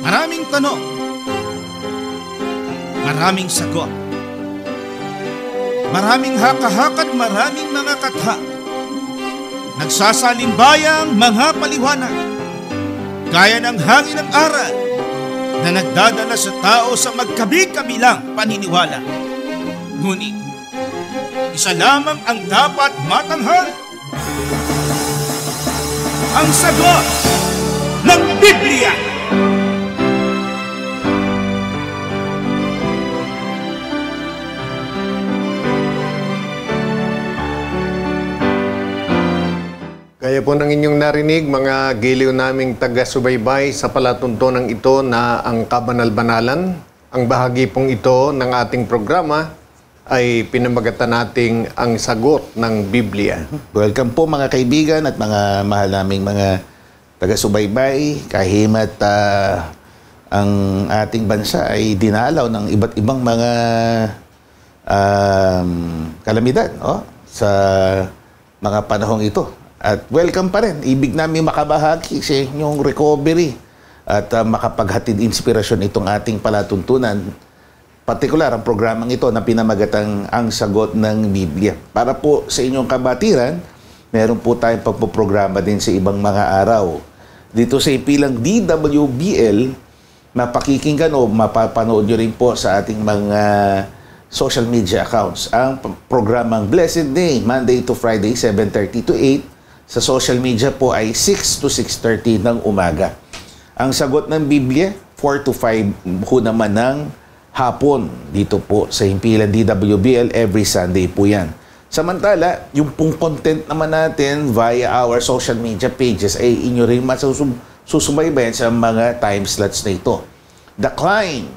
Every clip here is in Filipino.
Maraming tanong, maraming sagot, maraming haka-haka at maraming mga katha. Nagsasalimbayang mga paliwanag, gaya ng hangin ng aral na nagdadala sa tao sa magkabi-kabilang paniniwala. Ngunit, isa lamang ang dapat matanghal: ang sagot ng Biblia. Kaya po nang inyong narinig, mga giliw naming taga-subaybay sa palatuntunan ito na ang kabanal-banalan. Ang bahagi pong ito ng ating programa ay pinamagatan nating ang sagot ng Biblia. Welcome po mga kaibigan at mga mahal naming mga taga-subaybay. Kahimat ang ating bansa ay dinalaw ng iba't ibang mga kalamidad sa mga panahong ito. At welcome pa rin. Ibig namin makabahagi sa inyong recovery at makapaghatid inspirasyon itong ating palatuntunan. Partikular ang programang ito na pinamagatang ang sagot ng Biblia. Para po sa inyong kabatiran, meron po tayong pagpoprograma din sa ibang mga araw. Dito sa ipilang DWBL, mapakikinggan o mapapanood nyo rin po sa ating mga social media accounts ang programang Blessed Day, Monday to Friday, 7:30 to 8. Sa social media po ay 6 to 6:30 ng umaga. Ang sagot ng Biblia, 4 to 5 po naman ng hapon. Dito po sa himpilan DWBL, every Sunday po yan. Samantala, yung pong content naman natin via our social media pages ay inyo rin masusubaybayan sa mga time slots na ito. The Climb,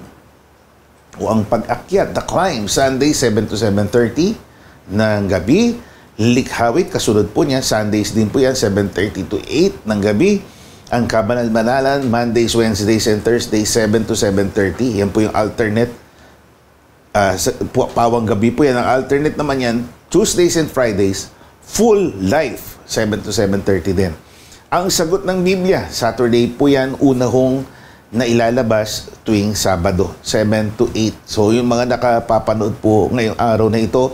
o ang pag-akyat, The Climb, Sunday 7 to 7:30 ng gabi. Likhawit, kasunod po niya, Sundays din po yan, 7:30 to 8 ng gabi. Ang Kabanal-Banalan, Mondays, Wednesdays, and Thursdays, 7 to 7:30. Yan po yung alternate. Pawang gabi po yan. Ang alternate naman yan, Tuesdays and Fridays, full life, 7 to 7:30 din. Ang sagot ng Biblia, Saturday po yan, una hong na ilalabas tuwing Sabado, 7 to 8. So yung mga nakapapanood po ngayong araw na ito,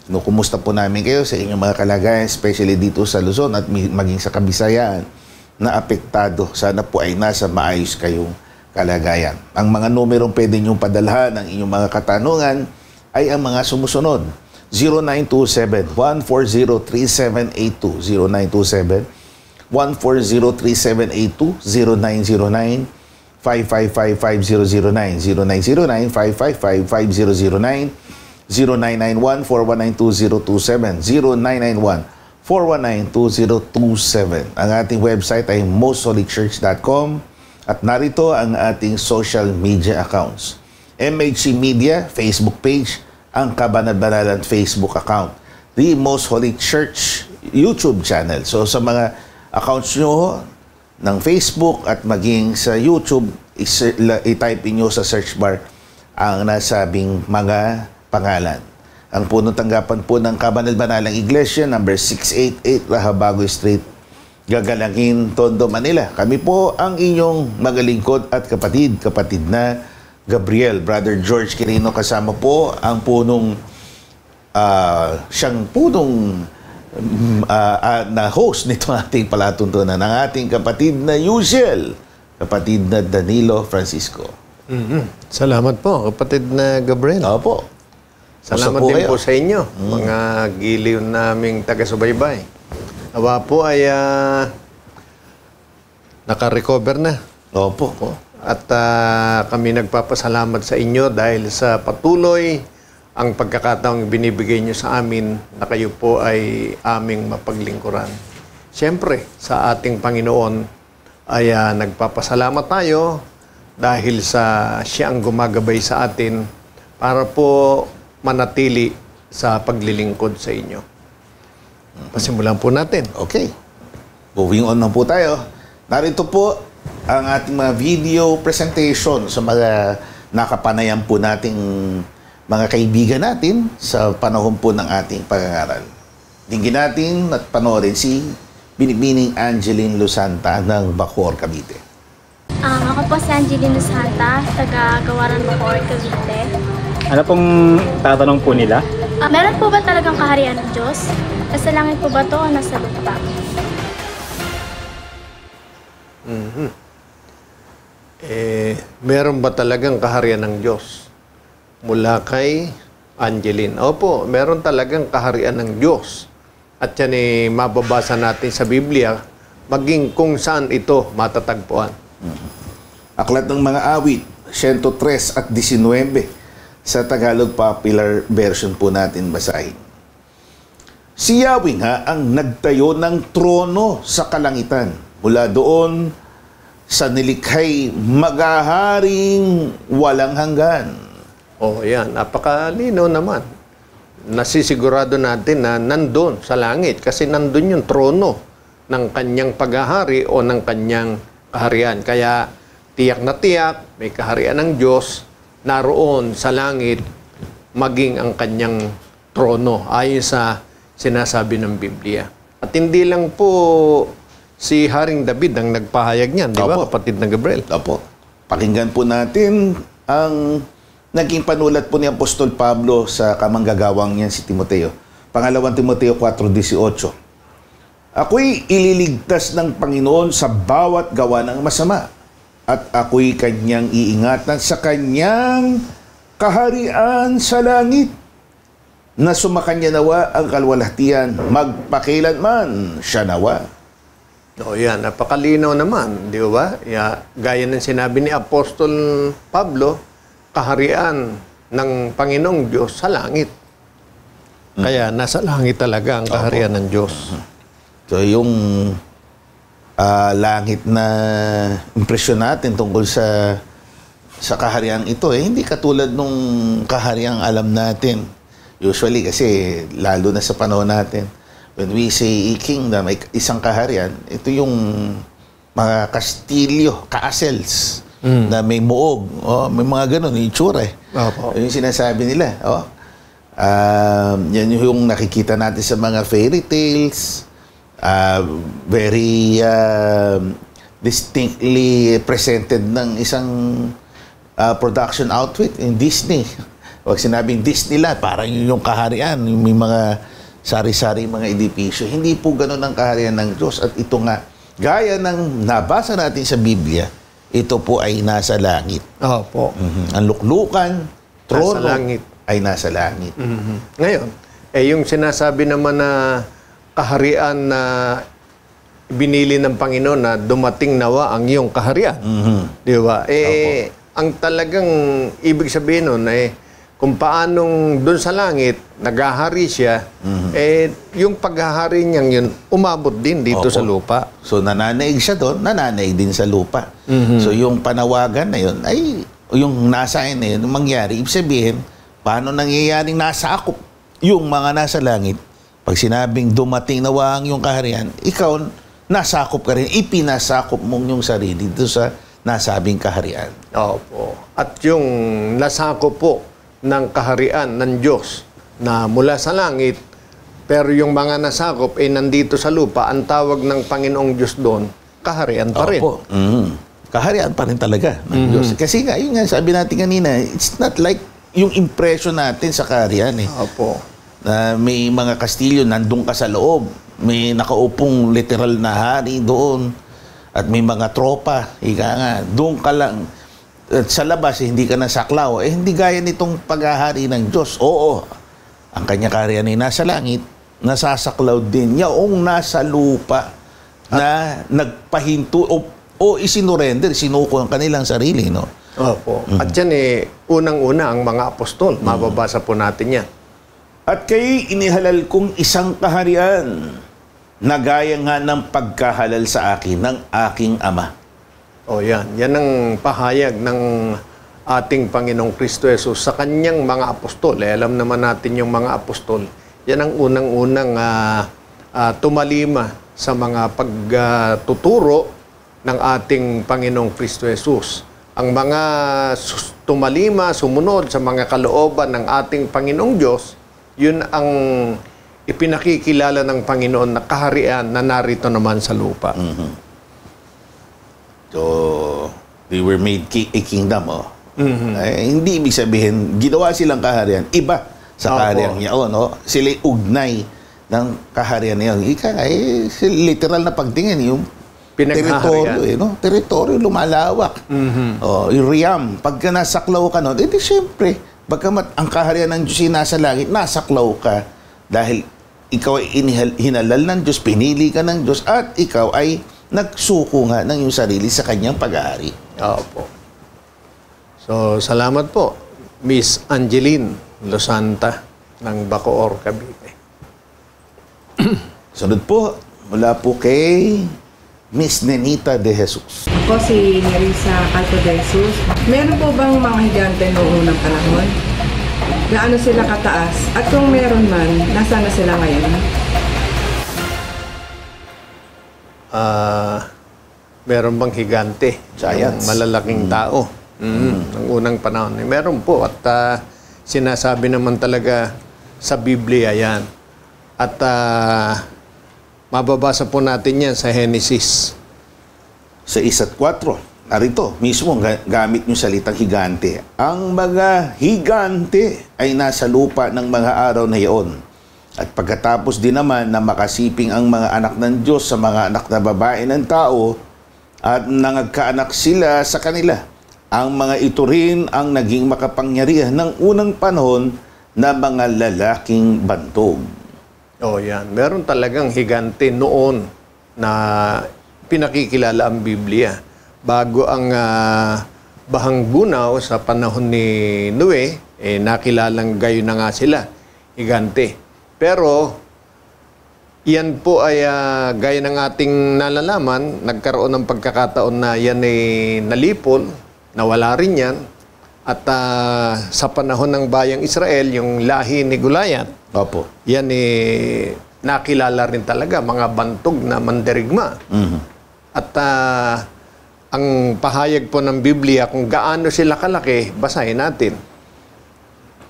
kumusta po namin kayo sa inyong mga kalagayan, especially dito sa Luzon at maging sa Kabisayaan na apektado. Sana po ay nasa maayos kayong kalagayan. Ang mga numerong pwede niyong padalhan ng inyong mga katanungan ay ang mga sumusunod. 0927-140-3782, 0927-140-3782, 0909-555-5009, 0909-555-5009, 0991-419-2027, 0991-419-2027. Ang ating website ay mostholychurch.com at narito ang ating social media accounts. MHC Media, Facebook page, ang Kabanal-Banalan Facebook account, The Most Holy Church YouTube channel. So sa mga accounts nyo ng Facebook at maging sa YouTube, i-type nyo sa search bar ang nasabing mga pangalan. Ang punong tanggapan po ng Kabanal-Banalang Iglesia, number 688 Rahabago Street, Gagalangin, Tondo, Manila. Kami po ang inyong magalingkod at kapatid na Gabriel, Brother George Quirino, kasama po ang punong siyang punong na host nito ating palatuntunan, ang ating kapatid na Yusiel, kapatid na Danilo Francisco. Salamat po, kapatid na Gabriel. Opo. Salamat din po sa inyo, mga giliw naming taga-subaybay. Nawa po ay naka-recover na. Opo. At kami nagpapasalamat sa inyo dahil sa patuloy ang pagkakataong binibigay nyo sa amin na kayo po ay aming mapaglingkuran. Siyempre, sa ating Panginoon ay nagpapasalamat tayo dahil sa siya ang gumagabay sa atin para po manatili sa paglilingkod sa inyo. Pasimulan po natin. Okay. Moving on na po tayo. Narito po ang ating mga video presentation sa mga nakapanayan po nating mga kaibigan natin sa panahon po ng ating pag-aaral. Dinggin natin at panoorin si Binibining Angeline Lusanta ng Bacoor, Cavite. Ako po si Angelino Santa, taga Gawaran Bacoor, Cavite. Ano pong tatanong po nila? Meron po ba talagang kaharian ng Diyos? Nasa langit po ba to o nasa lupa? Meron ba talagang kaharian ng Diyos? Mula kay Angeline. Opo, meron talagang kaharian ng Diyos. At yan mababasa natin sa Biblia, maging kung saan ito matatagpuan. Aklat ng mga awit, 103 at 19. Sa Tagalog Popular Version po natin basahin. Si Yahweh nga ang nagtayo ng trono sa kalangitan. Mula doon sa nilikhay maghaharing walang hanggan. Oh, yan. Napakalino naman. Nasisigurado natin na nandun sa langit kasi nandun yung trono ng kanyang paghahari o ng kanyang kaharian. Kaya tiyak na tiyak, may kaharian ng Diyos naroon sa langit maging ang kanyang trono ayon sa sinasabi ng Biblia. At hindi lang po si Haring David ang nagpahayag niyan, di ba, Opo. kapatid na Gabriel? Opo. Pakinggan po natin ang naging panulat po ni Apostol Pablo sa kamanggagawang niyan si Timoteo. Pangalawang Timoteo 4:18. Ako'y ililigtas ng Panginoon sa bawat gawa ng masama at ako'y kanyang iingatan sa kanyang kaharian sa langit na sumakanya nawa ang kalwalhatian magpakilanman siya nawa. O yan, napakalinaw naman, di ba? Gaya ng sinabi ni Apostol Pablo, kaharian ng Panginoong Diyos sa langit. Kaya nasa langit talaga ang kaharian ng Diyos. So yung langit na impresyon natin tungkol sa kaharian ito, hindi katulad nung kahariang alam natin. Usually kasi, lalo na sa panahon natin, when we say kingdom, isang kaharian, ito yung mga kastilyo, castles, na may muog. May mga ganun, yung itsura eh. Opo. Yung sinasabi nila. Yan yung nakikita natin sa mga fairy tales. Very distinctly presented ng isang production outfit in Disney. Pag sinabing Disneyland, parang yung kaharian, yung may mga sari-sari mga edipisyo. Hindi po ganun ang kaharian ng Diyos. At ito nga, gaya ng nabasa natin sa Biblia, ito po ay nasa langit. Opo. Ang luklukan, trono, Nasa langit. ay nasa langit. Ngayon, yung sinasabi naman na kaharian na binili ng Panginoon na dumating nawa ang iyong kaharian. Di ba? Ang talagang ibig sabihin nun kung paanong doon sa langit, naghahari siya, yung paghahari niyang yun, umabot din dito sa lupa. So, nananaig siya doon, nananaig din sa lupa. So, yung panawagan na yun, ay, yung nasa na yun, mangyari. Ibig sabihin, paano nangyayaring nasa akop yung mga nasa langit? Pag sinabing dumating na ang yung kaharian, ikaw, nasakop ka rin, ipinasakop mong yung sarili dito sa nasabing kaharian. Opo. At yung nasakop po ng kaharian ng Diyos na mula sa langit, pero yung mga nasakop ay nandito sa lupa, ang tawag ng Panginoong Diyos doon, kaharian pa rin. Opo. Kaharian pa rin talaga ng Diyos. Kasi nga, yun nga sabi natin kanina, it's not like yung impression natin sa kaharian Opo. Na may mga kastilyo, nandun ka sa loob. May nakaupong literal na hari doon. At may mga tropa. Ika nga, doon ka lang. At sa labas, hindi ka nasaklaw. Hindi gaya nitong paghahari ng Diyos. Oo, ang kanya kaharian ay nasa langit, nasasaklaw din yaong nasa lupa na nagpahinto o isinorender, sinuko ang kanilang sarili, no? Opo. At yan unang-una ang mga apostol. Mababasa po natin yan. At kayo'y inihalal kong isang kaharian na gaya nga ng pagkahalal sa akin ng aking Ama. O yan. Yan ang pahayag ng ating Panginoong Kristo Jesus sa kanyang mga apostol. Alam naman natin yung mga apostol. Yan ang unang-unang tumalima sa mga pagtuturo ng ating Panginoong Kristo Jesus. Ang mga tumalima, sumunod sa mga kalooban ng ating Panginoong Diyos, yun ang ipinakikilala ng Panginoon na kaharian na narito naman sa lupa. So, They were made a kingdom. Hindi ibig sabihin, ginawa silang kaharian. Iba sa kaharian niya. Sila ugnay ng kaharian niya. Literal na pagtingin, yung teritoryo, teritoryo lumalawak. Yung Riyam, pagka nasaklaw ka nun, edi syempre, bagamat ang kaharian ng Diyos ay nasa langit, nasaklaw ka dahil ikaw ay hinalal ng Diyos, pinili ka ng Diyos, at ikaw ay nagsuko nga ng iyong sarili sa kanyang pag-aari. Opo. So, salamat po, Miss Angeline Losanta ng Bacoor, Cavite. Sunod po, mula po kay Miss Nenita de Jesus. Ako si Nerissa Calco de Jesus. Meron po bang mga higante noong unang panahon? Gaano sila kataas? At kung meron man, nasaan na sila ngayon? Meron bang higante? Giants. Malalaking tao. Ng unang panahon. Meron po. At sinasabi naman talaga sa Biblia yan. At mababasa po natin yan sa Genesis. Sa 1 at 4, narito, mismo gamit yung salitang higante. Ang mga higante ay nasa lupa ng mga araw na iyon. At pagkatapos din naman na makasiping ang mga anak ng Diyos sa mga anak na babae ng tao at nangagkaanak sila sa kanila, ang mga ito rin ang naging makapangyarihan ng unang panahon na mga lalaking bantog. Yan. Meron talagang higante noon na pinakikilala ang Biblia. Bago ang bahang bunaw sa panahon ni Noe, nakilalang gayon na nga sila, higante. Pero, yan po ay gaya ng ating nalalaman, nagkaroon ng pagkakataon na yan ay nalipol, nawala rin yan. At sa panahon ng bayang Israel, yung lahi ni Goliath, yan nakilala rin talaga, mga bantog na mandirigma. At ang pahayag po ng Biblia kung gaano sila kalaki, basahin natin.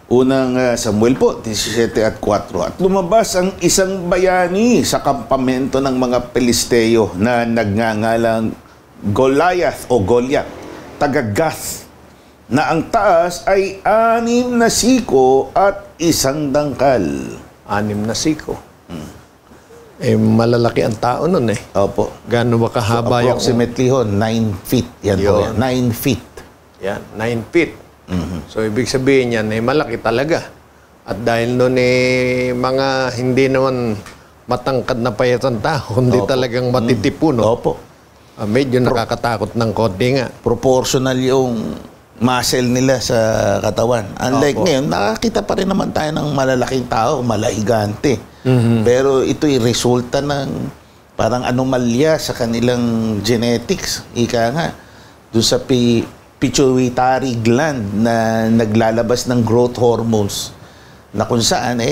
Unang Samuel po, 17 at 4. At lumabas ang isang bayani sa kampamento ng mga Pelisteo na nagngangalang Goliath o Goliath, taga Gath, na ang taas ay 6 na siko at 1 dangkal. 6 na siko. Malalaki ang tao nun . Opo. Gaano ba kahaba yung... Approximately 9 feet. Yan po yan. 9 feet. Yan, 9 feet. So, ibig sabihin yan, malaki talaga. At dahil nun mga hindi naman matangkad na payatan tao, hindi talagang matitipuno. Medyo nakakatakot ng konti nga. Proportional yung muscle nila sa katawan. Unlike ngayon, nakakita pa rin naman tayo ng malalaking tao, malahigante. Pero ito'y resulta ng parang anomalya sa kanilang genetics. Ika nga, doon sa pituitary gland na naglalabas ng growth hormones na kung saan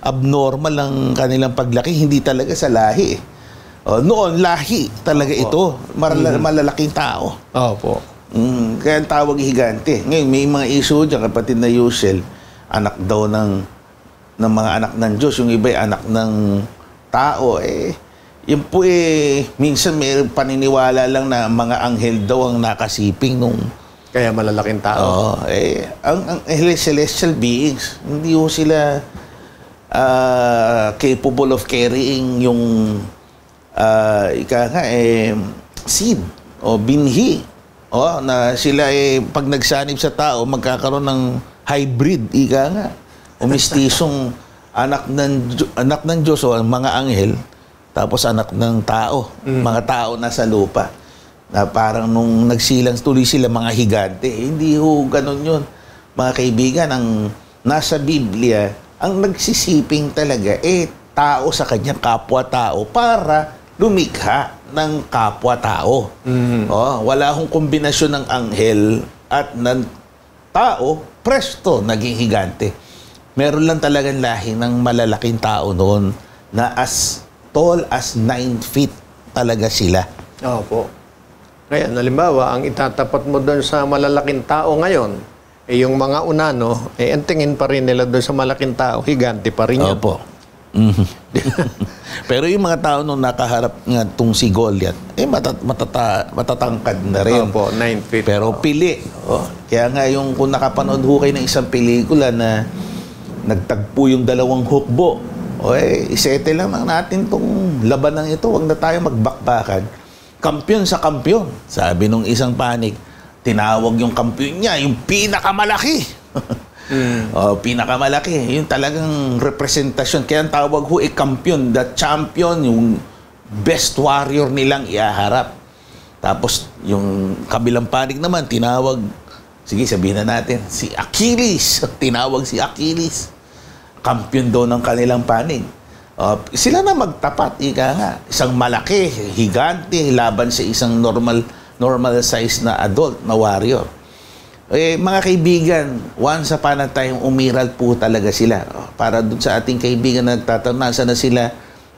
abnormal ang kanilang paglaki, hindi talaga sa lahi. Noon, lahi talaga ito. Malalaking tao. Kaya ang tawag higante. Ngayon, may mga issue dyan, kapatid na Yusel, anak daw ng mga anak ng Diyos, yung iba ay anak ng tao. Yun po minsan may paniniwala lang na mga anghel daw ang nakasiping nung... Kaya malalaking tao. Ang celestial beings, hindi ho sila capable of carrying yung seed o binhi. Na sila pag nagsanib sa tao, magkakaroon ng hybrid, o mistisong anak ng Diyos o mga anghel, tapos anak ng tao, mga tao nasa lupa. Na parang nung nagsilang tuloy sila mga higante. Hindi ho ganun yun. Mga kaibigan, ang nasa Biblia, ang nagsisiping talaga, tao sa kanyang kapwa-tao para lumikha ng kapwa-tao. Wala hong kombinasyon ng anghel at ng tao, presto, naging higante. Meron lang talagang lahi ng malalaking tao noon na as tall as 9 feet talaga sila. Kaya, halimbawa, ang itatapat mo doon sa malalaking tao ngayon, yung mga unano, ang tingin pa rin nila doon sa malaking tao, higante pa rin yan. Pero yung mga tao nung nakaharap nga itong si Goliath, matatangkad na rin. Opo, 9 feet. Pero pili. Kaya nga yung kung nakapanood ho kayo ng isang pelikula na nagtagpo yung dalawang hukbo, isettle lang natin itong labanang ito. Huwag na tayo magbakbakan. Kampiyon sa kampiyon. Sabi nung isang panik, tinawag yung kampiyon niya, yung pinakamalaki. Pinakamalaki. Yung talagang representasyon. Kaya ang tawag ho kampiyon, the champion, yung best warrior nilang iaharap. Tapos yung kabilang panig naman, tinawag, sige sabihin na natin, si Achilles. Tinawag si Achilles. Kampiyon daw ng kanilang panig. Sila na magtapat, ika nga. Isang malaki, higante, laban sa isang normal size na adult, na warrior. Mga kaibigan, once upon a time, umiral po talaga sila. Para dun sa ating kaibigan na nagtatanong, nasa na sila,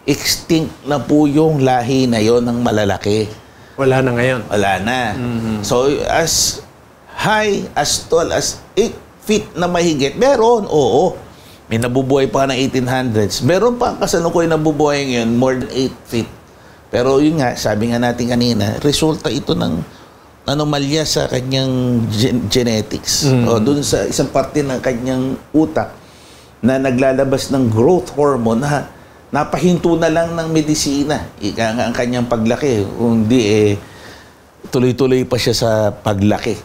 extinct na po yung lahi na yon ng malalaki. Wala na ngayon. Wala na. So, as high, as tall, as 8 feet na mahigit, meron, oo. May nabubuhay pa ng 1800s. Meron pa kasalukuy nabubuhay ngayon, more than 8 feet. Pero yun nga, sabi nga natin kanina, resulta ito ng anomalya sa kanyang genetics. O doon sa isang parte ng kanyang utak na naglalabas ng growth hormone na napahinto na lang ng medisina. Ika nga ang kanyang paglaki. Kung di, tuloy-tuloy pa siya sa paglaki.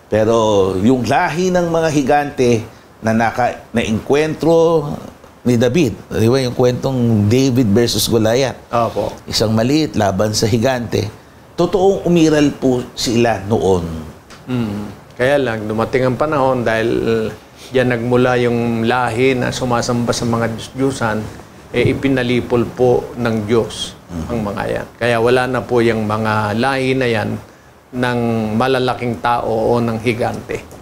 Pero yung lahi ng mga higante na na-enkwentro ni David, di ba yung kwentong David versus Goliath? Opo. Isang maliit laban sa higante. Totoong umiral po sila noon. Kaya lang, dumating ang panahon dahil diyan nagmula yung lahi na sumasamba sa mga Diyos-Diyusan, ipinalipol po ng Diyos ang mga yan. Kaya wala na po yung mga lahi na yan ng malalaking tao o ng higante.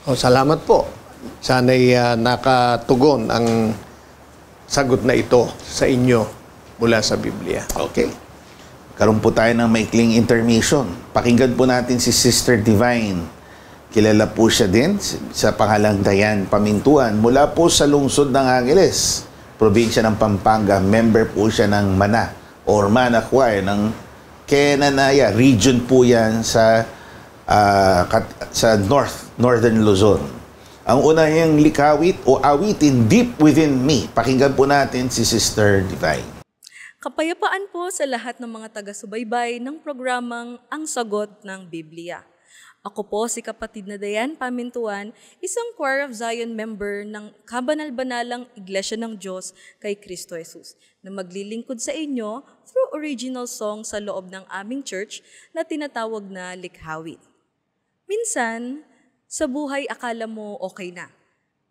Salamat po. Sana'y nakatugon ang sagot na ito sa inyo mula sa Biblia. Okay. Karoon po tayo ng maikling intermission. Pakinggan po natin si Sister Divine. Kilala po siya din sa pangalang Dayan Pamintuan. Mula po sa lungsod ng Angeles, probinsya ng Pampanga. Member po siya ng MANA or MANA Choir ng Kenanaya. Region po yan sa Northern Luzon. Ang una niyang likawit o awitin, Deep Within Me. Pakinggan po natin si Sister Divine. Kapayapaan po sa lahat ng mga taga-subaybay ng programang Ang Sagot ng Biblia. Ako po si Kapatid na Dayan Pamintuan, isang Choir of Zion member ng Kabanal-Banalang Iglesia ng Diyos kay Kristo Jesus, na maglilingkod sa inyo through original song sa loob ng aming church na tinatawag na Likhawit. Minsan, sa buhay akala mo okay na,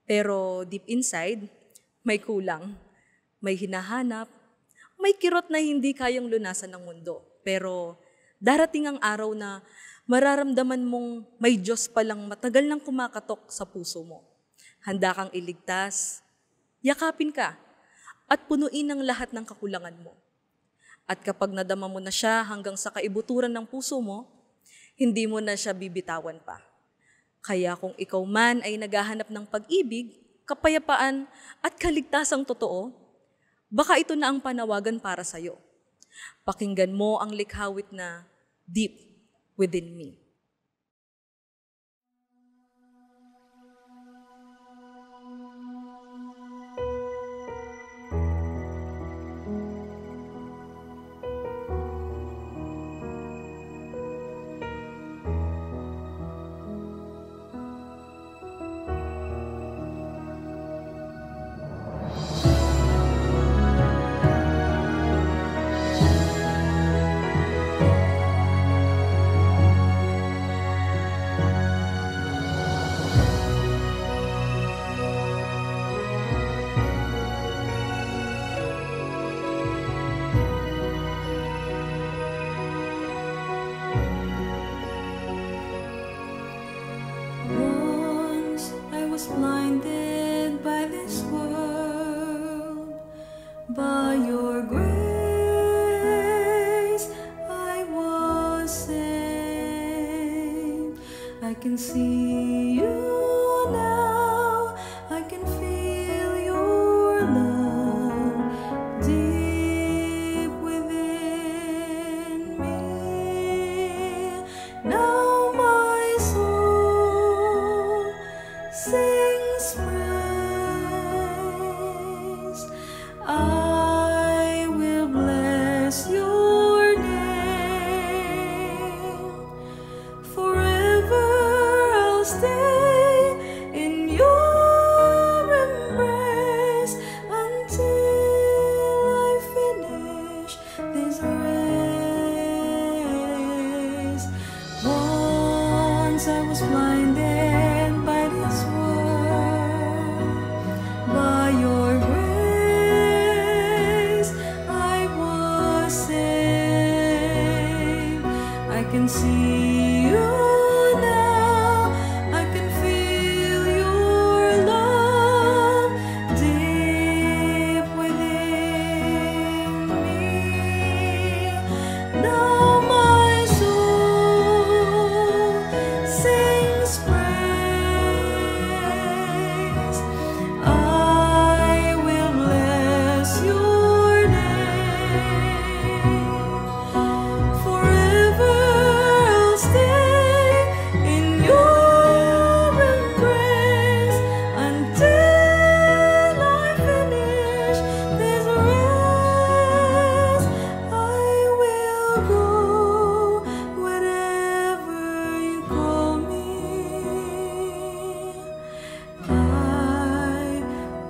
pero deep inside, may kulang, may hinahanap, may kirot na hindi kayang lunasan ng mundo. Pero darating ang araw na mararamdaman mong may Diyos palang matagal nang kumakatok sa puso mo. Handa kang iligtas, yakapin ka, at punuin ang lahat ng kakulangan mo. At kapag nadama mo na siya hanggang sa kaibuturan ng puso mo, hindi mo na siya bibitawan pa. Kaya kung ikaw man ay naghahanap ng pag-ibig, kapayapaan at kaligtasang totoo, baka ito na ang panawagan para sa'yo. Pakinggan mo ang likhawit na Deep Within Me. Blinded by this world, by your grace I was saved. I can see you now, I can feel your love. 'cause I was blinded by this world. By your grace I was saved. I can see you now, I can feel your love deep within me. Now my soul sings praise. I will bless your name. Forever I'll stay in your embrace until I finish this race. I will go wherever you call me. I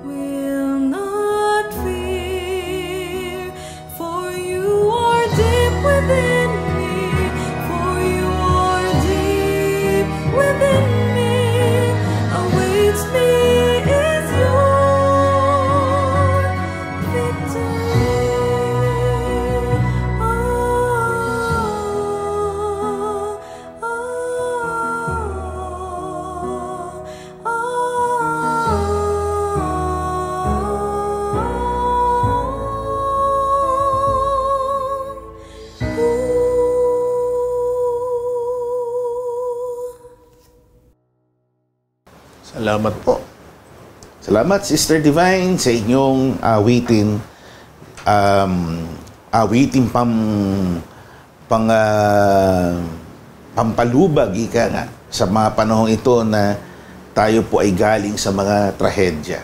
will not fear, for you are deep within me. For you are deep within me. Awaits me is your victory. Salamat po. Salamat, Sister Divine, sa inyong awitin. Awitin pampalubag, ika nga, sa mga panahong ito na tayo po ay galing sa mga trahedya.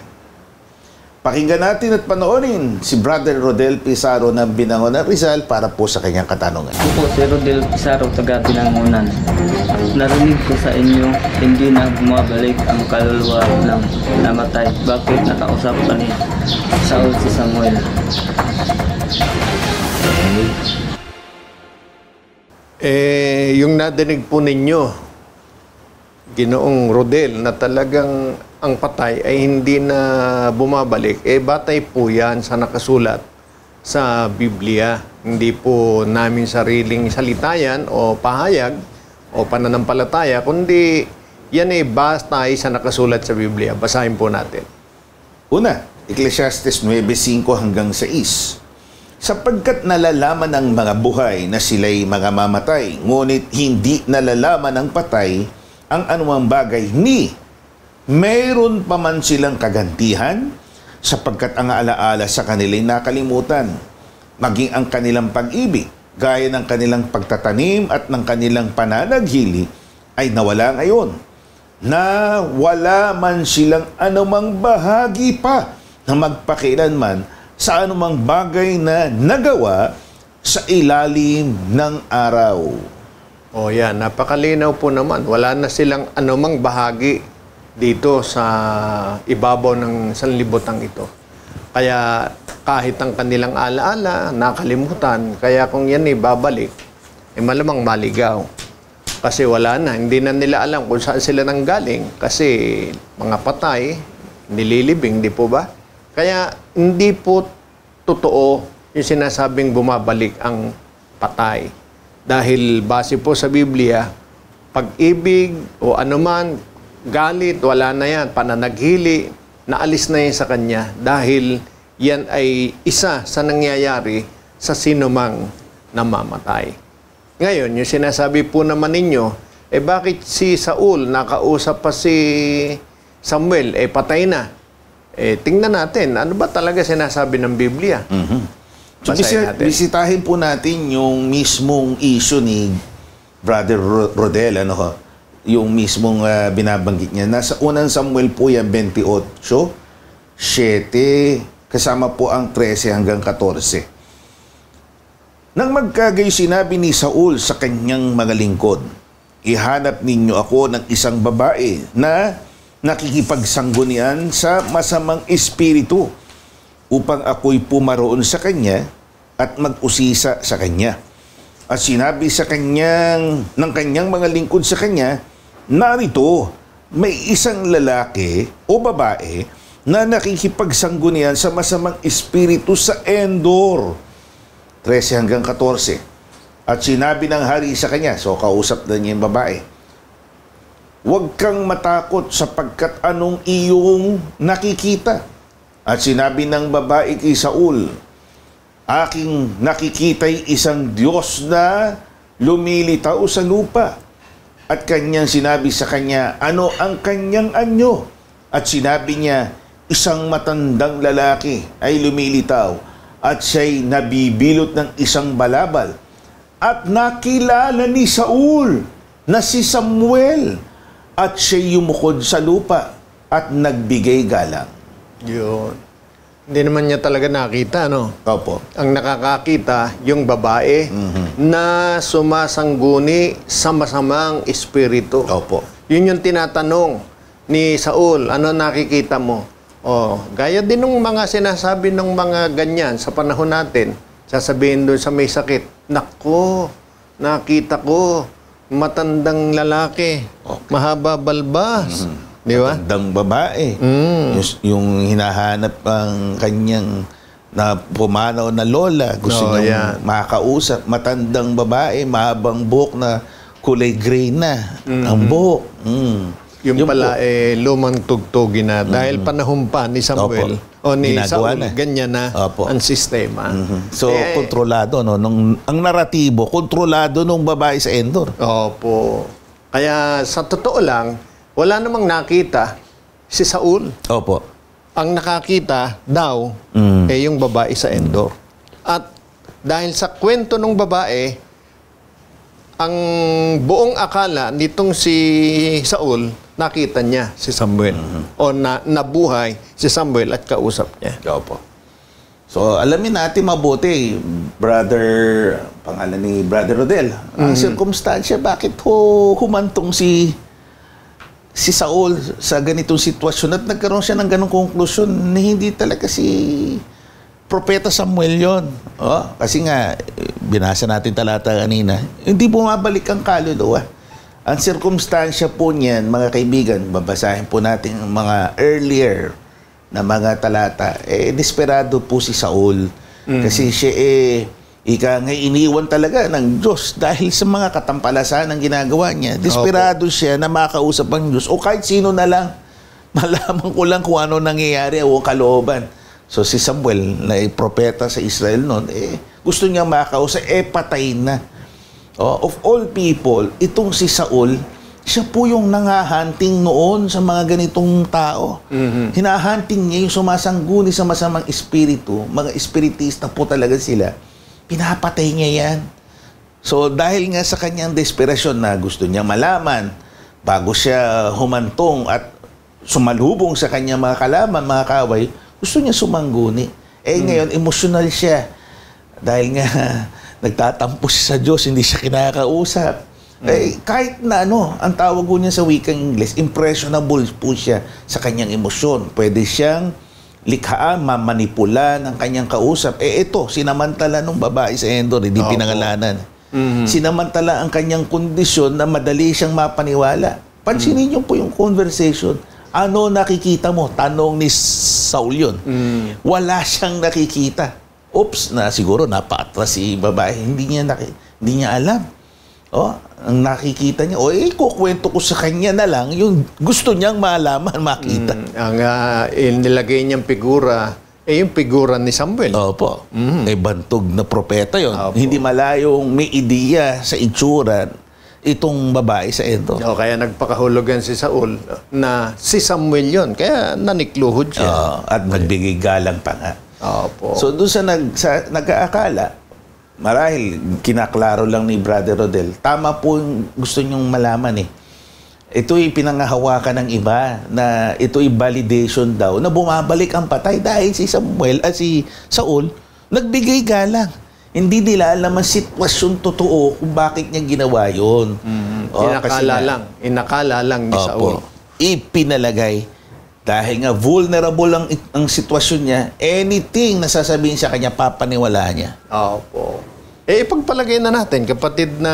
Pakinggan natin at panoorin si Brother Rodel Pizarro ng Binangonan, Rizal para po sa kanyang katanungan. Ako po si Rodel Pizarro, taga Binangonan. Narinig ko sa inyo, hindi na bumabalik ang kaluluwa ng namatay. Bakit nakausap ka ni Saul si Samuel? Yung nadinig po ninyo, Ginoong Rodel, na talagang ang patay ay hindi na bumabalik, batay po yan sa nakasulat sa Biblia. Hindi po namin sariling salitayan o pahayag o pananampalataya, kundi yan batay sa nakasulat sa Biblia. Basahin po natin. Una, Ecclesiastes 9:5 hanggang 6. Sapagkat nalalaman ng mga buhay na sila'y mga mamatay, ngunit hindi nalalaman ng patay ang anumang bagay, ni mayroon pa man silang kagantihan, sapagkat ang alaala sa kanila'y nakalimutan, maging ang kanilang pag-ibig, gaya ng kanilang pagtatanim at ng kanilang pananaghili, ay nawala ngayon, na wala man silang anumang bahagi pa na magpakilanman sa anumang bagay na nagawa sa ilalim ng araw. O yan, napakalinaw po naman. Wala na silang anumang bahagi dito sa ibabaw ng sanlibutan ito. Kaya kahit ang kanilang alaala, nakalimutan. Kaya kung yan babalik, malamang maligaw. Kasi wala na. Hindi na nila alam kung saan sila nanggaling. Kasi mga patay, nililibing, di po ba? Kaya hindi po totoo yung sinasabing bumabalik ang patay. Dahil base po sa Biblia, pag-ibig o anuman, galit, wala na yan, pananaghili, naalis na yan sa kanya dahil yan ay isa sa nangyayari sa sinumang namamatay. Ngayon, yung sinasabi po naman ninyo, bakit si Saul nakausap pa si Samuel, patay na? Tingnan natin, ano ba talaga sinasabi ng Biblia? So, bisitahin po natin yung mismong issue ni Brother Rodel, yung mismong binabanggit niya. Nasa unang Samuel po yan, 28:7, kasama po ang 13 hanggang 14. Nang magkagayo sinabi ni Saul sa kanyang mga lingkod, ihanap ninyo ako ng isang babae na nakikipagsanggunian sa masamang espiritu upang ako'y pumaroon sa kanya at mag-usisa sa kanya. At sinabi sa ng kanyang mga lingkod sa kanya, narito, may isang lalaki o babae na nakikipagsangunian sa masamang espiritu sa Endor. 13 hanggang 14. At sinabi ng hari sa kanya, so kausap na niya yung babae, huwag kang matakot sapagkat anong iyong nakikita. At sinabi ng babae kay Saul, aking nakikita'y isang Diyos na lumilitaw sa lupa. At kanyang sinabi sa kanya, ano ang kanyang anyo? At sinabi niya, isang matandang lalaki ay lumilitaw at siya'y nabibilot ng isang balabal. At nakilala ni Saul na si Samuel at siya'y yumukod sa lupa at nagbigay galang. Yun. Hindi naman niya talaga nakita, no? Opo. Ang nakakakita, yung babae na sumasangguni sa masamang espiritu. Opo. Yun yung tinatanong ni Saul, ano nakikita mo? Oh, gaya din ng mga sinasabi ng mga ganyan sa panahon natin. Sasabihin doon sa may sakit, nako, nakita ko, matandang lalaki, mahaba balbas. Di ba? Matandang babae. Yung hinahanap ang kanyang na pumanaw na lola. Gusto niya makakausap. Matandang babae, mahabang buhok na kulay gray na ang buhok. Yung pala lumang tugtugin na dahil panahon pa ni Samuel o ni Saul, ganyan na ang sistema. So, kontrolado, no? Ang naratibo, kontrolado nung babae sa Endor. Opo. Kaya sa totoo lang, wala namang nakita si Saul. Opo. Ang nakakita daw yung babae sa Endor. At dahil sa kwento ng babae, ang buong akala nitong si Saul, nakita niya si Samuel. O nabuhay si Samuel at kausap niya. Opo. So, alamin natin mabuti, pangalan ni Brother Rodel, ang sirkumstansya, bakit humantong si Saul sa ganitong sitwasyon at nagkaroon siya ng ganong konklusyon na hindi talaga si Propeta Samuel yon. Kasi nga, binasa natin talata kanina, hindi bumabalik ang kaluluwa. Ang sirkumstansya po niyan, mga kaibigan, babasahin po natin ang mga earlier na mga talata. Desperado po si Saul. Kasi siya iniwan talaga ng Diyos dahil sa mga katampalasan ng ginagawa niya. Desperado siya na makausap ang Diyos o kahit sino na lang. Malaman ko lang kung ano nangyayari o kalooban. So si Samuel na propeta sa Israel noon, gusto niya makausap, patay na. Of all people, itong si Saul, siya po yung nangahunting noon sa mga ganitong tao. Hinahunting niya yung sumasangguni sa masamang espiritu. Mga espiritista po talaga sila. Pinapatay niya yan. So, dahil nga sa kanyang desperasyon na gusto niya malaman, bago siya humantong at sumalubong sa kanyang mga kalaman, mga kaway, gusto niya sumangguni. Ngayon, emosyonal siya. Dahil nga, nagtatampo siya sa Diyos, hindi siya kinakausap. Kahit na ang tawag ko niya sa wikang Ingles, impressionable po siya sa kanyang emosyon. Pwede siyang likhaan, mamanipulan ang kanyang kausap. Ito, sinamantala ng babae sa Endor, hindi pinangalanan. Sinamantala ang kanyang kondisyon na madali siyang mapaniwala. Pansinin niyo po yung conversation. Ano nakikita mo? Tanong ni Saul yun. Wala siyang nakikita. Oops, siguro napaatras si babae. Hindi niya alam. Ang nakikita niya, kukwento ko sa kanya na lang yung gusto niyang malaman, makita. Ang nilagay niyang figura, yung figura ni Samuel. Opo. Bantog na propeta yon. Hindi malayong may ideya sa itsura itong babae sa Endor. Kaya nagpakahulugan si Saul na si Samuel yon. Kaya nanikluhod siya. At nagbigay galang pa nga. Opo. So doon sa nag-aakala, marahil kinaklaro lang ni Brother Rodel, tama po yung gusto niyong malaman Ito'y pinangahawakan ng iba na ito'y validation daw na bumabalik ang patay dahil si Saul nagbigay galang. Hindi nila alam ang sitwasyon totoo kung bakit niya ginawa yun. Inakala lang ni Saul. Ipinalagay dahil nga vulnerable ang sitwasyon niya, anything na sasabihin sa kanya, papaniwala niya. Opo. Ipagpalagay na natin, kapatid na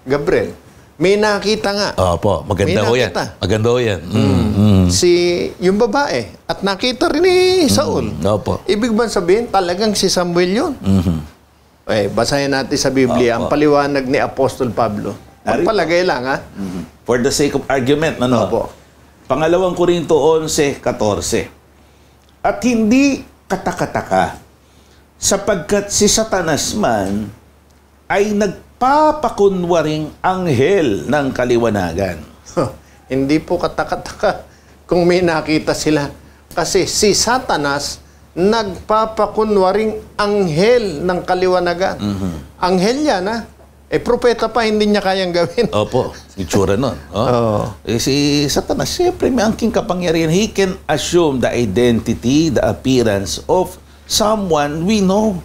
Gabriel, May nakita nga. Opo, maganda May ho yan. nakita. Maganda ho yan. Yung babae. At nakita rin ni Saul. Opo. Ibig ba sabihin, talagang si Samuel yun? Basahin natin sa Biblia, ang paliwanag ni Apostol Pablo. Pagpalagay lang, ha? For the sake of argument, ano? Opo. Pangalawang Korinto 11:14. At hindi katakataka, sapagkat si Satanas man ay nagpapakunwaring anghel ng kaliwanagan. Hindi po katakataka kung may nakita sila. Kasi si Satanas nagpapakunwaring anghel ng kaliwanagan. Anghel yan, ha? Propeta pa, hindi niya kayang gawin. Opo, itsura nun. Si Satanas, siyempre may angking kapangyarihan. He can assume the identity, the appearance of someone we know.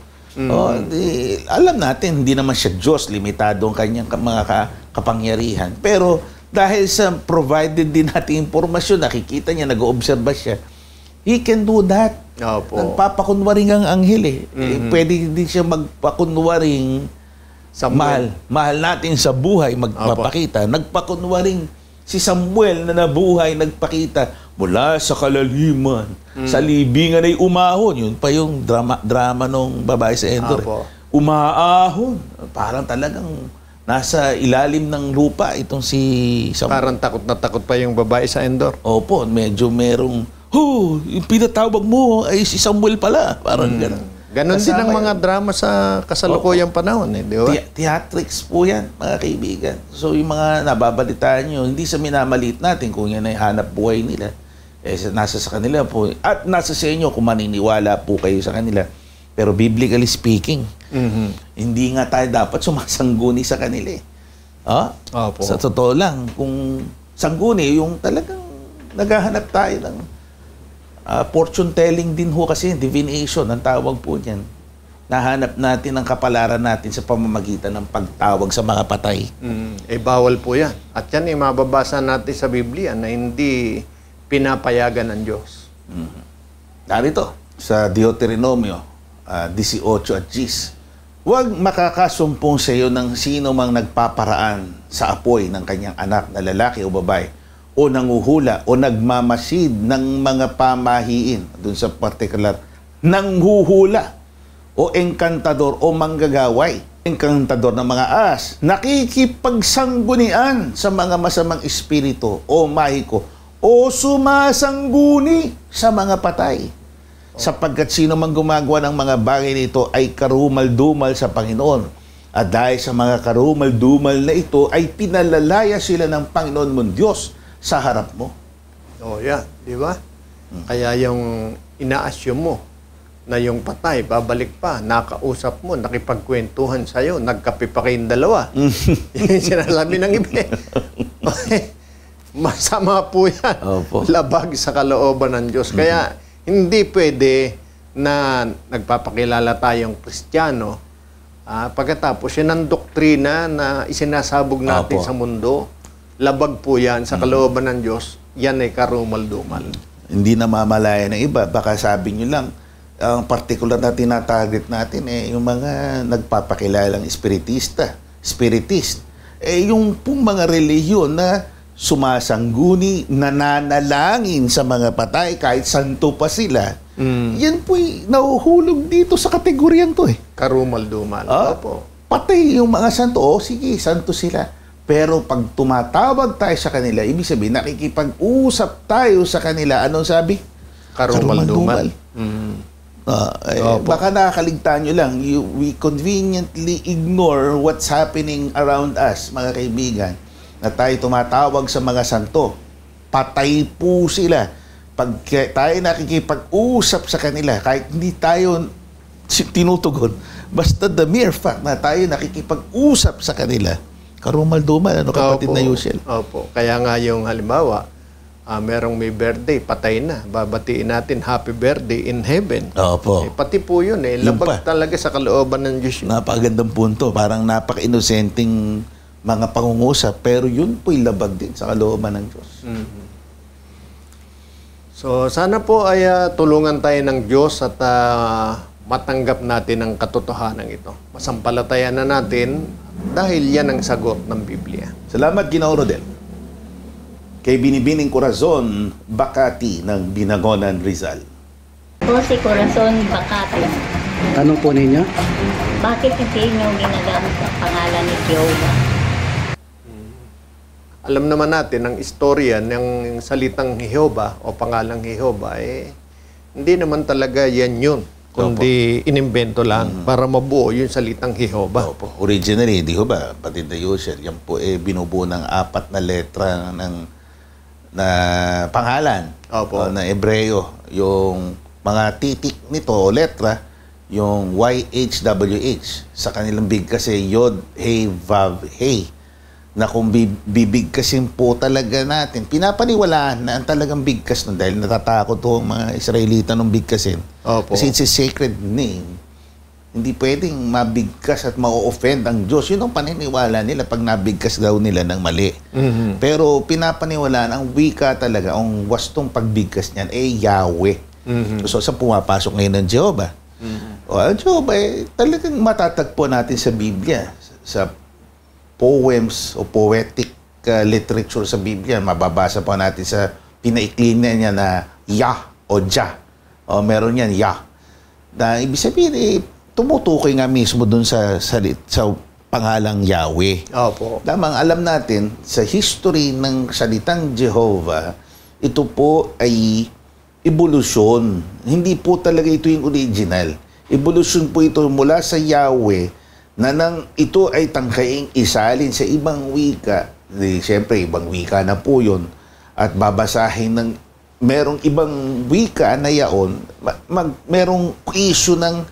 Alam natin, hindi naman siya Diyos, limitado ang kanyang mga kapangyarihan. Pero dahil sa provided din natin impormasyon, nakikita niya, nag-oobserba siya, he can do that. Nagpapakunwaring ang anghel pwede din siya magpakunwaring mahal natin sa buhay, magpapakita. Nagpakunwaring si Samuel na nabuhay, nagpakita mula sa kalaliman, sa libingan ay umahon. Yun pa yung drama nung babae sa Endor. Umaahon. Parang talagang nasa ilalim ng lupa itong si Samuel. Parang takot na takot pa yung babae sa Endor. Opo, medyo merong, yung pinatawag mo ay si Samuel pala. Parang gano'n. Ganon din ang mga drama sa kasalukuyang panahon, di ba? Theatrics po yan, mga kaibigan. So yung mga nababalitaan nyo, hindi sa minamalit natin kung yan ay hanap buhay nila. Nasa sa kanila po. At nasa sa inyo kung maniniwala po kayo sa kanila. Pero biblically speaking, hindi nga tayo dapat sumasangguni sa kanila. Sa totoo lang, kung sangguni, yung talagang naghahanap tayo ng fortune telling din ho kasi, divination, ang tawag po niyan. Nahanap natin ang kapalaran natin sa pamamagitan ng pagtawag sa mga patay. Bawal po yan. At yan mababasa natin sa Biblia na hindi pinapayagan ng Diyos. Narito, sa Deuteronomio 18:10. Huwag makakasumpong sa iyo ng sino mang nagpaparaan sa apoy ng kanyang anak na lalaki o babae, o nanguhula o nagmamasid ng mga pamahiin, dun sa particular, nanghuhula o engkantador o manggagaway, engkantador ng mga as, nakikipagsanggunian sa mga masamang espiritu o mahiko o sumasangguni sa mga patay. Sapagkat sino mang gumagawa ng mga bagay nito ay karumal-dumal sa Panginoon. At dahil sa mga karumal-dumal na ito ay pinalalaya sila ng Panginoon mong Diyos sa harap mo. Yan, di ba? Kaya yung ina-assume mo na yung patay, babalik pa, nakausap mo, nakipagkwentuhan sa'yo, nagkape pa kayong dalawa. Yung sinalabi ng iba. Masama po yan. Labag sa kalooban ng Diyos. Kaya hindi pwede na nagpapakilala tayong Kristiyano pagkatapos yun ang doktrina na isinasabog natin sa mundo. Labag po yan sa kalooban ng Diyos. Yan ay karumal-dumal. Hindi na mamalaya ng iba. Baka sabi nyo lang, ang particular na tinatarget natin yung mga nagpapakilalang spiritist. Yung pong mga relihiyon na sumasangguni, nananalangin sa mga patay, kahit santo pa sila, yan po'y nahuhulog dito sa kategoryang to. Karumal-dumal. Patay yung mga santo. Sige, santo sila. Pero pag tumatawag tayo sa kanila, ibig sabihin, nakikipag-usap tayo sa kanila. Anong sabi? Karumal-dumal. Baka nakakaligtaan nyo lang. We conveniently ignore what's happening around us, mga kaibigan. Na tayo tumatawag sa mga santo. Patay po sila. Pag tayo nakikipag-usap sa kanila, kahit hindi tayo tinutugon, basta the mere fact na tayo nakikipag-usap sa kanila, karumal-dumal, kapatid na Yusiel? Kaya nga yung halimbawa, merong may birthday, patay na. Babatiin natin, happy birthday in heaven. Pati po yun labag talaga sa kalooban ng Diyos. Napakagandang punto. Parang napaka-inosenteng mga pangungusap. Pero yun po'y labag din sa kalooban ng Diyos. So, sana po ay tulungan tayo ng Diyos at matanggap natin ang katotohanan ito. Masampalatayan na natin dahil yan ang sagot ng Biblia. Salamat, Ginoong Rodel. Kay Binibining Corazon Bakati ng Binagonan, Rizal. Po si Corazon Bakati. Tanong po ninyo? Bakit hindi nyo ginagamit ang pangalan ni Jehovah? Alam naman natin ang istorya ng salitang Jehovah o pangalang Jehovah, hindi naman talaga yan yun. Kundi inimbento lang para mabuo yung salitang Jehovah. Opo. Originally, di ho ba, pati the user, yan po binubuo ng 4 na letra na pangalan na Ebreo. Yung mga titik nito o letra, yung YHWH. Sa kanilang bigkasin, Yod, He, Vav, He. Na kung bibigkasin po talaga natin, pinapaniwalaan na ang talagang bigkas nun dahil natatakot ho ang mga Israelita nung bigkasin. Kasi it's a sacred name. Hindi pwedeng mabigkas at ma-offend ang Diyos. Yun ang paniniwala nila pag nabigkas daw nila ng mali. Pero pinapaniwalaan ang wika talaga, ang wastong pagbigkas niyan, Yahweh. So sa pumapasok ngayon ng Jehovah. Ang Jehovah, talagang matatagpo natin sa Biblia. Sa poems o poetic literature sa Biblia. Mababasa po natin sa pinaikli niya na Yah o Jah. O meron yan, Yah. Na ibig sabihin, tumutukoy nga mismo dun sa pangalang Yahweh. Lamang alam natin, sa history ng salitang Jehovah, ito po ay evolution. Hindi po talaga ito yung original. Evolution po ito mula sa Yahweh na nang ito ay tangkaing isalin sa ibang wika. Siyempre, ibang wika na po yun. At babasahin ng merong ibang wika na yaon, merong issue ng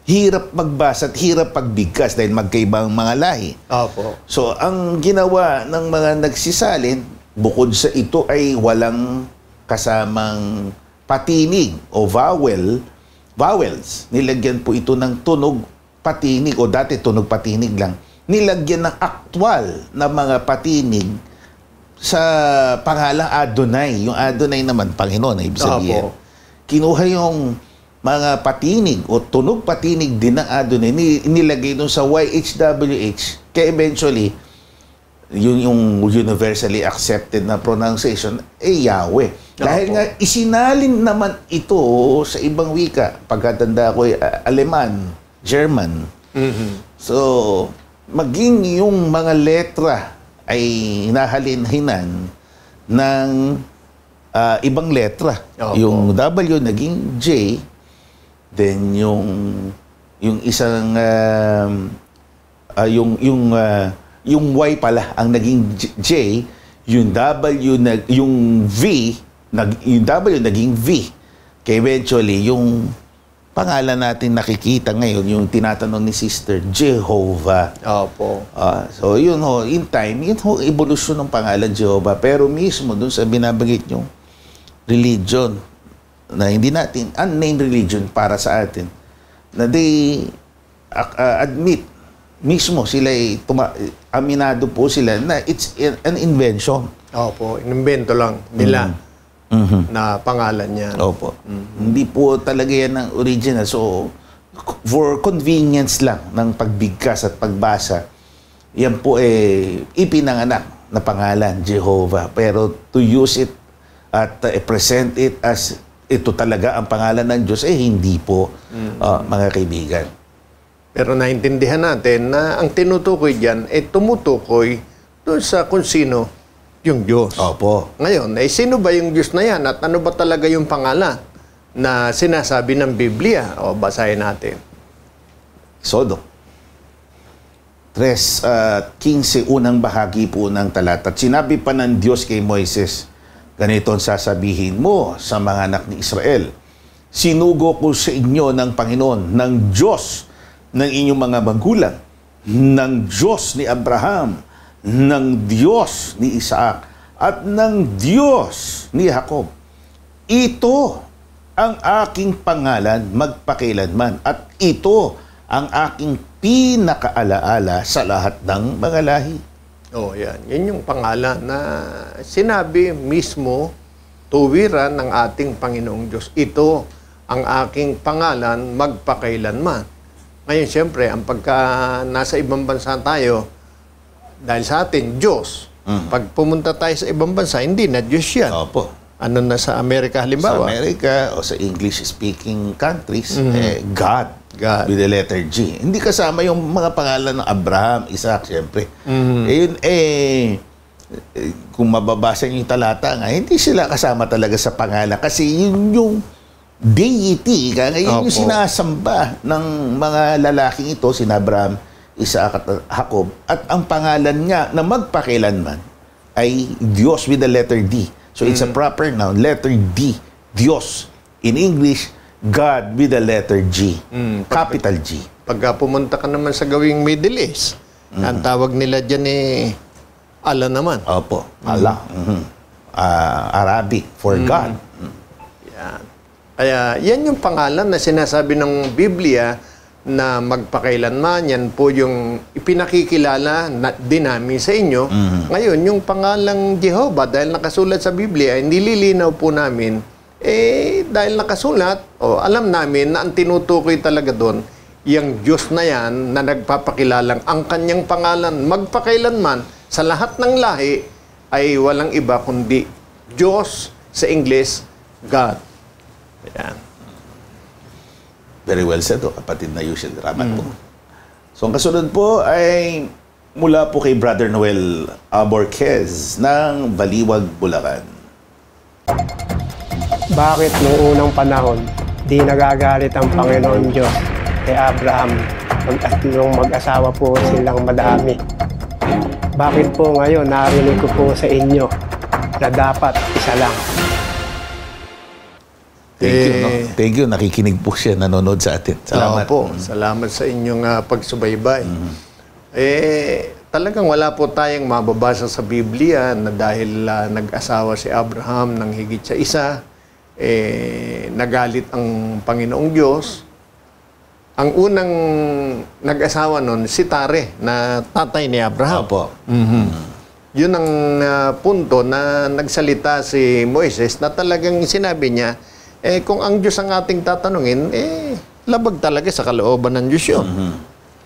hirap magbasa at hirap pagbigkas dahil magkaibang mga lahi. So, ang ginawa ng mga nagsisalin, bukod sa ito ay walang kasamang patinig o vowels. Nilagyan po ito ng tunog patinig o dati tunog patinig lang. Nilagyan ng aktwal na mga patinig sa pangalang Adonai. Yung Adonai naman, Panginoon, ibig sabihin. Kinuha yung mga patinig o tunog patinig din ng Adonai, nilagay doon sa YHWH. Kaya eventually, yung universally accepted na pronunciation, Yahweh. Dahil nga, isinalin naman ito sa ibang wika. Pagkatanda ko Aleman, German. So, maging yung mga letra ay nahalinhinan ng ibang letra. Yung W naging J, then yung isang yung Y pala ang naging J, yung W naging V. Kaya eventually yung pangalan natin nakikita ngayon, yung tinatanong ni Sister, Jehovah. So yun ho, in time, yun ho, evolution ng pangalan Jehovah. Pero mismo dun sa binabagit yung religion, na hindi natin, unnamed religion para sa atin, na they admit, mismo sila aminado po sila na it's an invention. Inimbento lang nila. Na pangalan niya. Hindi po talaga yan ang original. So, for convenience lang ng pagbigkas at pagbasa, yan po ipinanganak na pangalan, Jehovah. Pero to use it at present it as ito talaga ang pangalan ng Diyos, hindi po, mga kaibigan. Pero naintindihan natin na ang tinutukoy dyan tumutukoy doon sa kung sino yung Diyos. Ngayon, sino ba yung Diyos na yan? At ano ba talaga yung pangalan na sinasabi ng Biblia? Basahin natin. Sodo. 3:15, unang bahagi po ng talata. At sinabi pa ng Diyos kay Moises, ganito ang sasabihin mo sa mga anak ni Israel. Sinugo ko sa inyo ng Panginoon, ng Diyos ng inyong mga magulang, ng Diyos ni Abraham, ng Diyos ni Isaac, at ng Diyos ni Jacob. Ito ang aking pangalan magpakailanman, at ito ang aking pinakaalaala sa lahat ng mga lahi. Yan yung pangalan na sinabi mismo tuwiran ng ating Panginoong Diyos. Ito ang aking pangalan magpakailanman. Ngayon, siyempre, ang pagka nasa ibang bansa tayo, dahil sa atin, Diyos. Pag pumunta tayo sa ibang bansa, hindi na Diyos yan. Opo. Ano na sa Amerika, halimbawa? Sa Amerika o sa English-speaking countries, God with the letter G. Hindi kasama yung mga pangalan ng Abraham, Isaac, siyempre. Kung mababasa niyo yung talata nga, hindi sila kasama talaga sa pangalan. Kasi yun yung deity, yun yung sinasamba ng mga lalaking ito, sina Abraham, Isaac at Jacob. At ang pangalan nga na magpakailanman ay Diyos with the letter D. So it's a proper noun, letter D, Diyos. In English, God with the letter G, capital G. Pagka pumunta ka naman sa gawing Middle East, ang tawag nila dyan Allah naman. Opo, Allah. Arabic for God. Yan. Kaya yan yung pangalan na sinasabi ng Biblia na magpakailanman. Yan po yung ipinakikilala din namin sa inyo. Ngayon, yung pangalang Jehovah, dahil nakasulat sa Biblia, hindi lilinaw po namin, dahil nakasulat, alam namin na ang tinutukoy talaga doon, yung Diyos na yan na nagpapakilalang ang kanyang pangalan magpakailanman sa lahat ng lahi ay walang iba kundi Diyos, sa English, God. Ayan. Very well said, kapatid na Yushel. Ramat po. So, ang kasunod po ay mula po kay Brother Noel Aborquez ng Baliwag, Bulacan. Bakit noong unang panahon, di nagagalit ang Panginoon Diyos kay Abraham nung mag-asawa po silang madami? Bakit po ngayon narinig ko po sa inyo na dapat isa lang? Thank you. Thank you. Nakikinig po siya, nanonood sa atin. Salamat po. Salamat sa inyong pagsubaybay. Talagang wala po tayong mababasa sa Biblia na dahil nag-asawa si Abraham ng higit sa isa, nagalit ang Panginoong Diyos. Ang unang nag-asawa nun, si Tare, na tatay ni Abraham. Opo. Yun ang punto na nagsalita si Moises na talagang sinabi niya, kung ang Diyos ang ating tatanungin, labag talaga sa kalooban ng Diyos yun.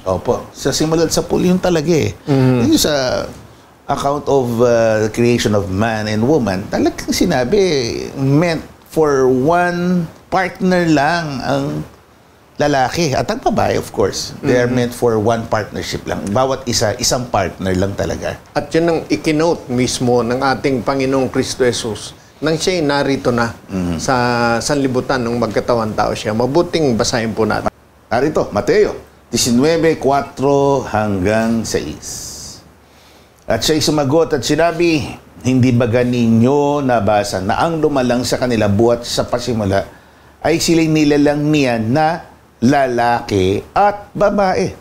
Opo. Sa simulat sa pool, yun talaga Yung sa account of creation of man and woman, talagang sinabi, meant for one partner lang ang lalaki. At ang babae, of course. They are meant for one partnership lang. Bawat isa, isang partner lang talaga. At yun ang ikinote mismo ng ating Panginoong Kristo Jesus nang siya'y narito na sa sanlibutan ng magkatawan tao siya. Mabuting basahin po natin. Narito, Mateo 19:4 hanggang 6. At siya'y sumagot at sinabi, hindi ba ninyo nabasa na ang lumalang sa kanila buhat sa pasimula ay sila'y nilalang niya na lalaki at babae.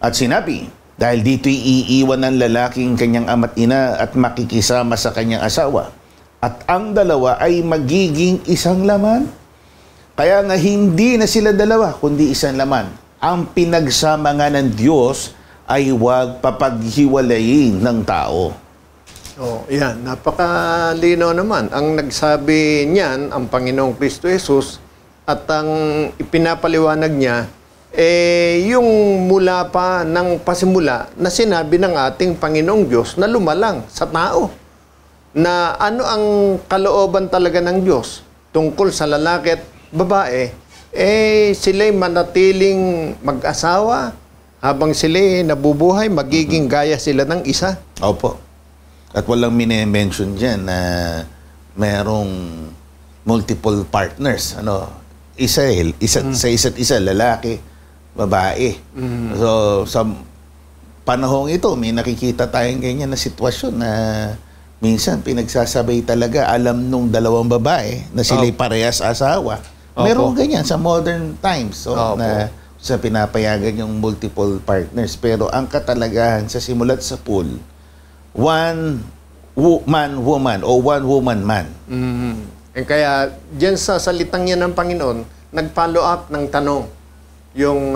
At sinabi, dahil dito'y iiwan ng lalaking kanyang ama't ina at makikisama sa kanyang asawa, at ang dalawa ay magiging isang laman. Kaya nga hindi na sila dalawa, kundi isang laman. Ang pinagsama nga ng Diyos ay huwag papaghiwalayin ng tao. Yan. Napakalinaw naman. Ang nagsabi niyan, ang Panginoong Kristo Jesus, at ang ipinapaliwanag niya, yung mula pa ng pasimula na sinabi ng ating Panginoong Diyos na lumalang sa tao. Na ano ang kalooban talaga ng Diyos tungkol sa lalaki at babae, sila'y manatiling mag-asawa habang sila'y nabubuhay, magiging gaya sila ng isa. Opo. At walang mini-mention dyan na merong multiple partners. Sa isa't isa, lalaki, babae. So, sa panahong ito, may nakikita tayong ganyan na sitwasyon na minsan pinagsasabay talaga, alam nung dalawang babae na sila'y parehas asawa. Meron ganyan sa modern times na sa pinapayagan yung multiple partners. Pero ang katalagahan sa simulat sa pool, one man, woman o one woman, man. Kaya dyan sa salitang yan ng Panginoon, nag-follow up ng tanong yung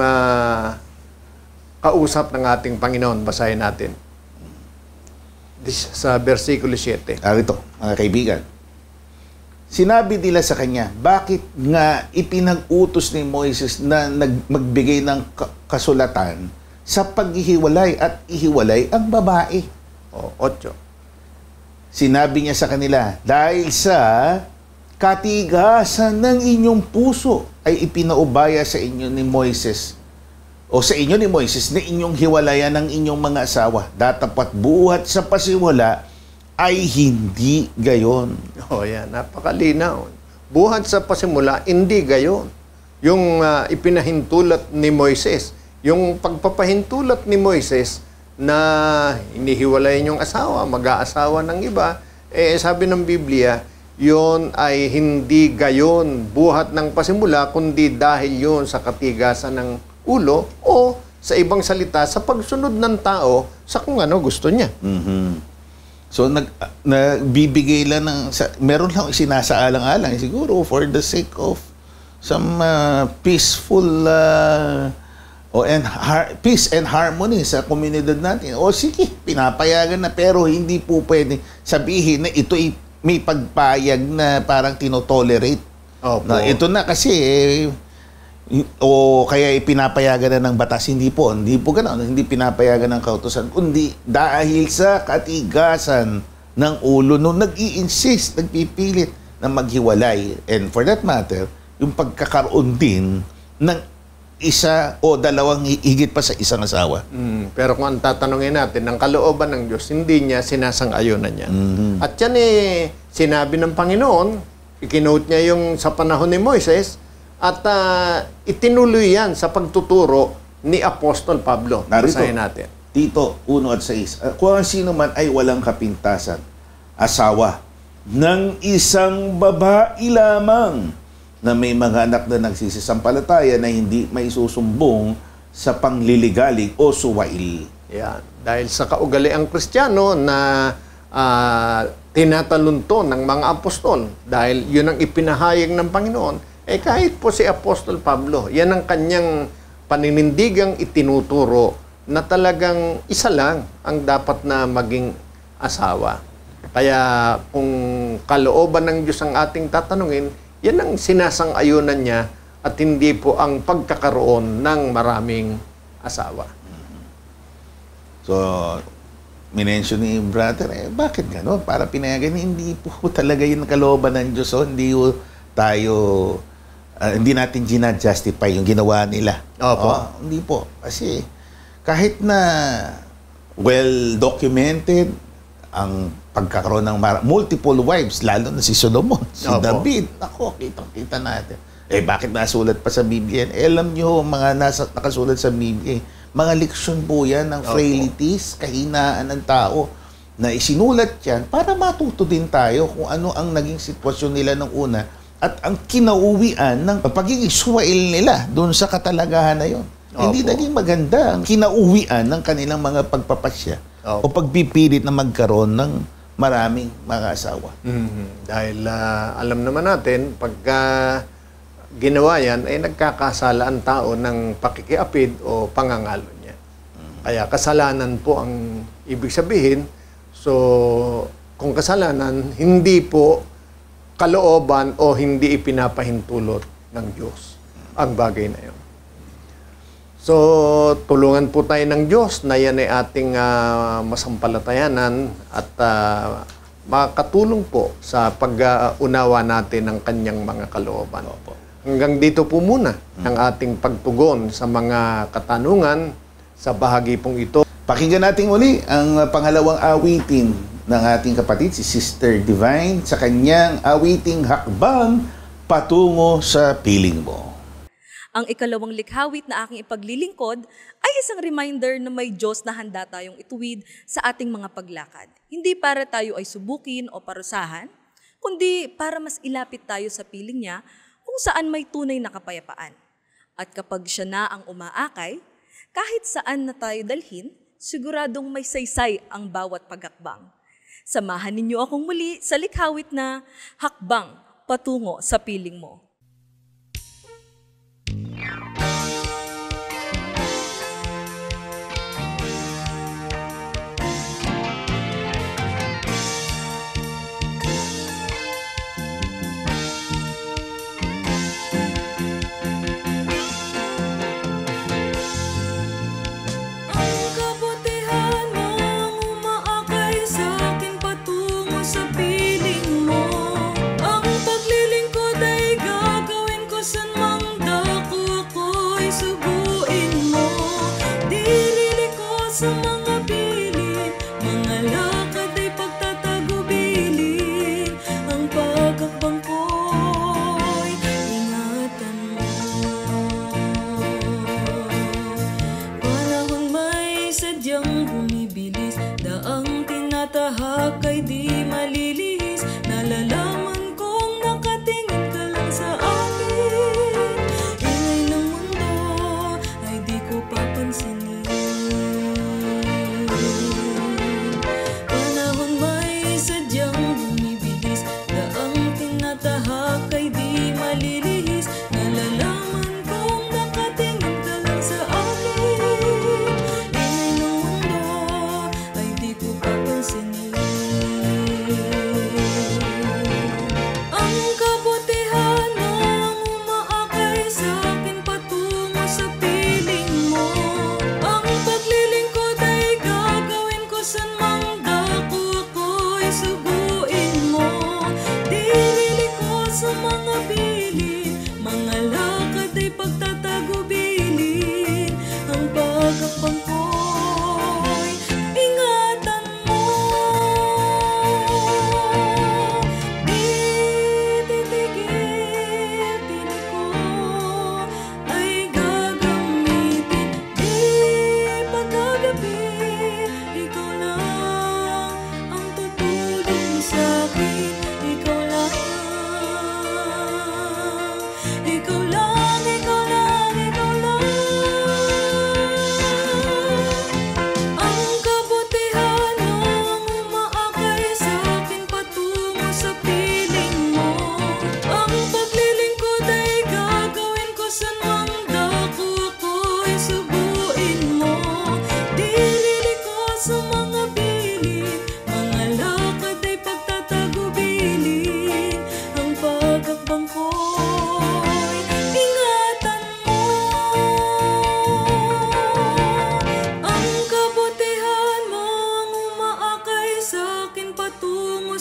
kausap ng ating Panginoon. Basahin natin. Sa versikulo 7. Ito, mga kaibigan. Sinabi nila sa kanya, bakit nga ipinag-utos ni Moises na magbigay ng kasulatan sa paghihiwalay at ihiwalay ang babae? 8. Sinabi niya sa kanila, dahil sa katigasan ng inyong puso ay ipinaubaya sa inyo ni Moises o sa inyo ni Moises na inyong hiwalayan ng inyong mga asawa. Datapat buhat sa pasiwala ay hindi gayon. Yan, napakalinaw. Buhat sa pasimula, hindi gayon. Yung ipinahintulot ni Moises, yung pagpapahintulat ni Moises na inihiwalayan yung asawa, mag-aasawa ng iba, sabi ng Biblia, yon ay hindi gayon buhat ng pasimula, kundi dahil yon sa katigasan ng ulo o sa ibang salita, sa pagsunod ng tao sa kung ano gusto niya. So, nagbibigay lang meron lang sinasaalang-alang, siguro for the sake of some peaceful peace and harmony sa komunidad natin. O sige, pinapayagan na, pero hindi po pwede sabihin na ito may pagpayag na parang tinotolerate. Na ito na kasi o kaya pinapayagan na ng batas. Hindi po ganoon. Hindi pinapayagan ng kautusan, kundi dahil sa katigasan ng ulo nung nag-i-insist, nagpipilit na maghiwalay. And for that matter, yung pagkakaroon din ng isa o dalawang higit pa sa isang asawa. Pero kung ang tatanungin natin, ang kalooban ng Diyos, hindi niya sinasang-ayunan niya. At yan sinabi ng Panginoon, ikinote niya yung sa panahon ni Moises, at itinuloy yan sa pagtuturo ni Apostol Pablo. Basahin natin. Tito 1 at 6. Kung ang sino man ay walang kapintasan, asawa ng isang babae lamang na may mga anak na nagsisisampalataya na hindi may susumbong sa pangliligalig o suwail. Yan. Dahil sa kaugaliang Kristiyano na tinatalunto ng mga apostol, dahil yun ang ipinahayag ng Panginoon, kahit po si Apostol Pablo, yan ang kanyang paninindigang itinuturo na talagang isa lang ang dapat na maging asawa. Kaya kung kalooban ng Diyos ang ating tatanungin, yan ang sinasang-ayunan niya at hindi po ang pagkakaroon ng maraming asawa. So, minention ni brother, bakit gano'n? Para pinayagan, hindi po talaga yung kalooban ng Diyos. Hindi tayo, hindi natin gina-justify yung ginawa nila. Hindi po. Kasi kahit na well-documented ang pagkakaroon ng multiple wives, lalo na si Solomon, si David. Ako, kitang-kita natin. Bakit nasulat pa sa Biblia? Alam nyo, mga nakasulat sa Biblia, mga leksyon po yan ng frailties, kahinaan ng tao, na isinulat yan para matuto din tayo kung ano ang naging sitwasyon nila ng una at ang kinauwian ng pagiging suwail nila doon sa katalagahan na yon. Hindi naging maganda ang kinauwian ng kanilang mga pagpapasya o pagpipilit na magkaroon ng maraming mga asawa. Dahil alam naman natin, pagka ginawa yan, ay nagkakasala ang tao ng pakikiapid o pangangalo niya. Kaya kasalanan po ang ibig sabihin. So, kung kasalanan, hindi po kalooban o hindi ipinapahintulot ng Diyos ang bagay na yun. So, tulungan po tayo ng Diyos na yan ay ating masampalatayanan at makatulong po sa pag-unawa natin ng kanyang mga kalooban. Hanggang dito po muna ang ating pagtugon sa mga katanungan sa bahagi pong ito. Pakinggan natin uli ang pangalawang awitin ng ating kapatid, si Sister Divine, sa kanyang awiting hakbang patungo sa piling mo. Ang ikalawang likhawit na aking ipaglilingkod ay isang reminder na may Diyos na handa tayong ituwid sa ating mga paglakad. Hindi para tayo ay subukin o parusahan, kundi para mas ilapit tayo sa piling niya kung saan may tunay na kapayapaan. At kapag siya na ang umaakay, kahit saan na tayo dalhin, siguradong may saysay ang bawat pagakbang. Samahan ninyo akong muli sa likhawit na Hakbang Patungo sa Piling Mo.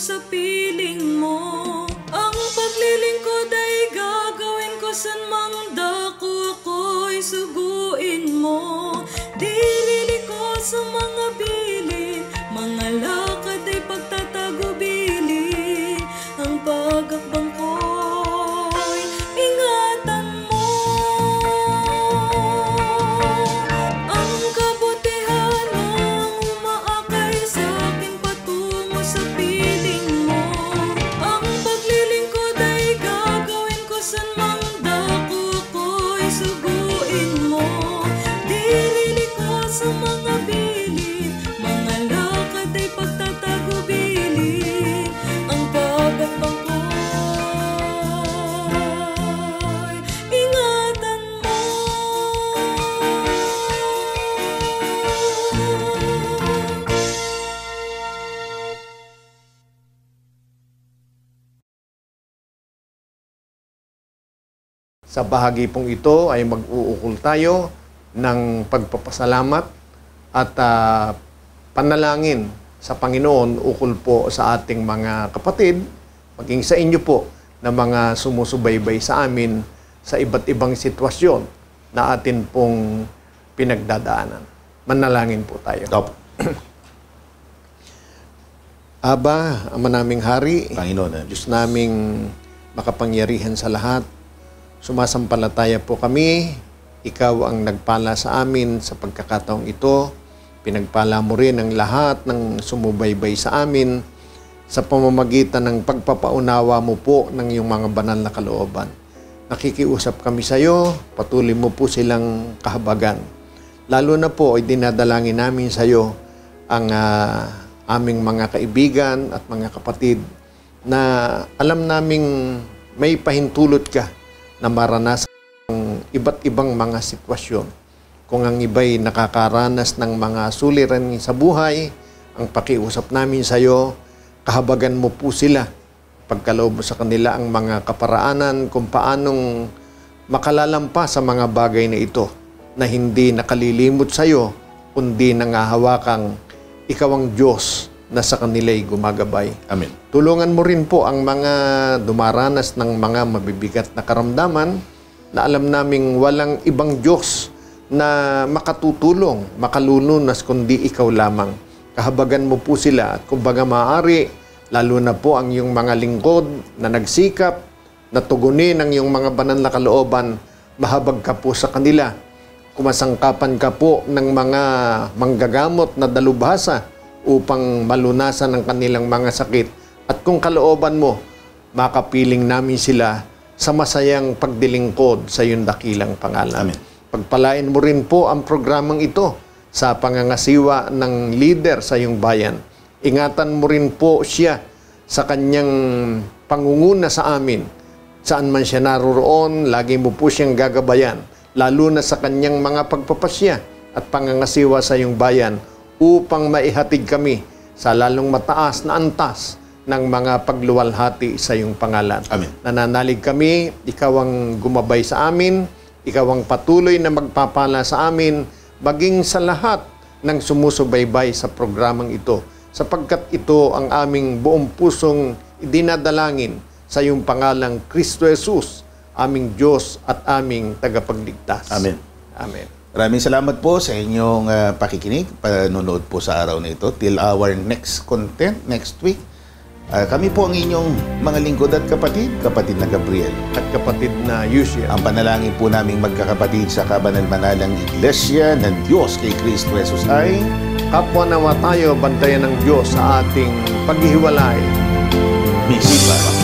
sa piling mo. Ang paglilingkod ay gagawin ko san mang dako, ako'y suguin mo. Dilili ko sa mga bilin, mga lakad ay pagtatagubilin. Ang pagakbang ko'y ingatan mo. Ang kabutihan ang umaakay sa akin patungo sa piling mo. Ang paglilingkod ay gagawin ko san mang dako, ako'y suguin mo. Dilili ko sa mga bilin, mga lakad ay pagtatagubilin. Ang pagakbang ko'y ingatan mo. Sa bahagi pong ito ay mag-uukol tayo ng pagpapasalamat at panalangin sa Panginoon ukol po sa ating mga kapatid, maging sa inyo po na mga sumusubaybay sa amin sa iba't ibang sitwasyon na atin pong pinagdadaanan. Manalangin po tayo. Aba, Ama naming Hari, Panginoon, Diyos naming makapangyarihan sa lahat, sumasampalataya po kami, Ikaw ang nagpala sa amin sa pagkakataong ito. Pinagpala mo rin ang lahat ng sumubaybay sa amin sa pamamagitan ng pagpapaunawa mo po ng iyong mga banal na kalooban. Nakikiusap kami sa iyo, patuloy mo po silang kahabagan. Lalo na po ay dinadalangin namin sa iyo ang aming mga kaibigan at mga kapatid na alam naming may pahintulot ka na maranasan ng iba't ibang mga sitwasyon. Kung ang iba'y nakakaranas ng mga suliranin sa buhay, ang pakiusap namin sa iyo, kahabagan mo po sila. Pagkaloob sa kanila ang mga kaparaanan kung paanong makalalampas sa mga bagay na ito na hindi nakalilimot sa iyo, kundi nangahawakang ikaw ang Diyos na sa kanila'y gumagabay. Amen. Tulungan mo rin po ang mga dumaranas ng mga mabibigat na karamdaman na alam naming walang ibang Diyos na makatutulong, makalulunas kundi ikaw lamang. Kahabagan mo po sila at kumbaga maaari, lalo na po ang iyong mga lingkod na nagsikap, na tugunin ang iyong mga banal na kalooban, mahabag ka po sa kanila. Kumasangkapan ka po ng mga manggagamot na dalubhasa upang malunasan ang kanilang mga sakit. At kung kalooban mo, makapiling namin sila sa masayang pagdilingkod sa iyong dakilang pangalan. Amen. Pagpalain mo rin po ang programang ito sa pangangasiwa ng leader sa iyong bayan. Ingatan mo rin po siya sa kanyang pangunguna sa amin. Saan man siya naroroon, lagi mo po siyang gagabayan, lalo na sa kanyang mga pagpapasya at pangangasiwa sa iyong bayan upang maihatid kami sa lalong mataas na antas ng mga pagluwalhati sa iyong pangalan. Amen. Nananalig kami, ikaw ang gumabay sa amin, ikaw ang patuloy na magpapala sa amin, maging sa lahat ng sumusubaybay sa programang ito, sapagkat ito ang aming buong pusong idinadalangin sa iyong pangalang Kristo Jesus, aming Diyos at aming tagapagligtas. Amen. Amen. Maraming salamat po sa inyong pakikinig, panonood po sa araw na ito. Till our next content, next week. Kami po ang inyong mga lingkod at kapatid, kapatid na Gabriel. At kapatid na Yusia. Ang panalangin po naming magkakapatid sa kabanal-manalang Iglesia ng Diyos kay Kristo Jesus ay kapwa nawa tayo bantayan ng Diyos sa ating paghihiwalay. Misipa.